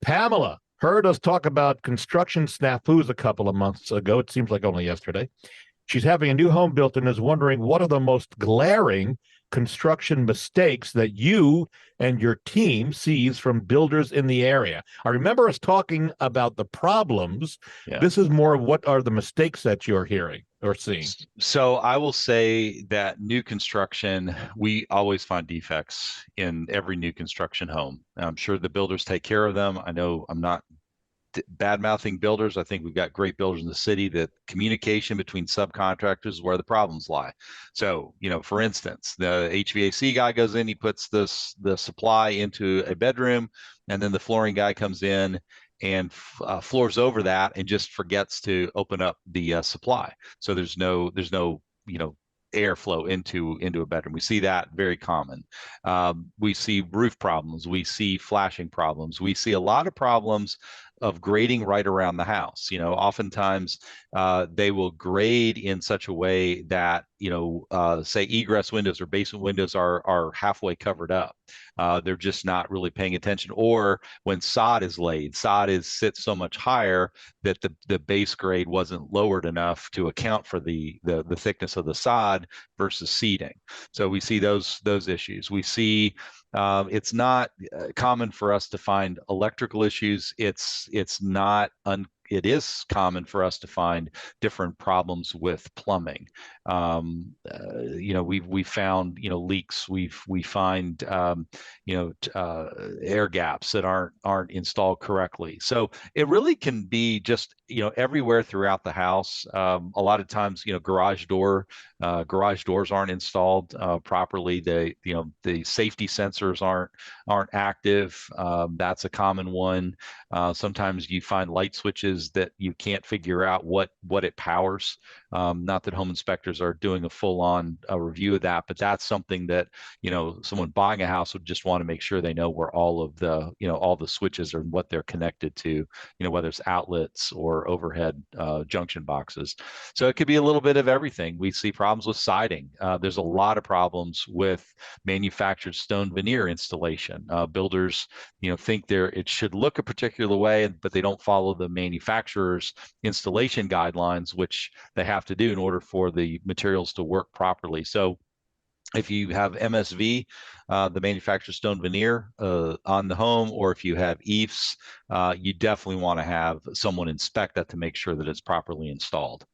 Pamela heard us talk about construction snafus a couple of months ago. It seems like only yesterday. She's having a new home built and is wondering what are the most glaring construction mistakes that you and your team sees from builders in the area. I remember us talking about the problems. Yeah. This is more of what are the mistakes that you're hearing or seeing. So I will say that new construction, we always find defects in every new construction home. I'm sure the builders take care of them. I know I'm not bad mouthing builders. I think we've got great builders in the city that communication between subcontractors is where the problems lie. So, for instance, the HVAC guy goes in, he puts the supply into a bedroom, and then the flooring guy comes in and floors over that and just forgets to open up the supply. So there's no airflow into a bedroom. We see that very common. We see roof problems. We see flashing problems. We see a lot of problems of grading right around the house. Oftentimes they will grade in such a way that say egress windows or basement windows are halfway covered up. They're just not really paying attention. Or when sod is laid, sits so much higher that the base grade wasn't lowered enough to account for the thickness of the sod versus seating. So we see those issues. We see it's not common for us to find electrical issues. It's not it is common for us to find different problems with plumbing. We found leaks. We find air gaps that aren't installed correctly. So it really can be just everywhere throughout the house. A lot of times garage doors aren't installed properly. The safety sensors aren't active. That's a common one. Sometimes you find light switches that you can't figure out what it powers. Not that home inspectors are doing a full-on review of that, but that's something that someone buying a house would just want to make sure they know where all the switches are and what they're connected to. Whether it's outlets or overhead junction boxes. So it could be a little bit of everything. We see problems with siding. There's a lot of problems with manufactured stone veneer installation. Builders, think it should look a particular way, but they don't follow the manufacturer's installation guidelines, which they have to do in order for the materials to work properly. So if you have MSV, the manufactured stone veneer on the home, or if you have EIFS, you definitely want to have someone inspect that to make sure that it's properly installed.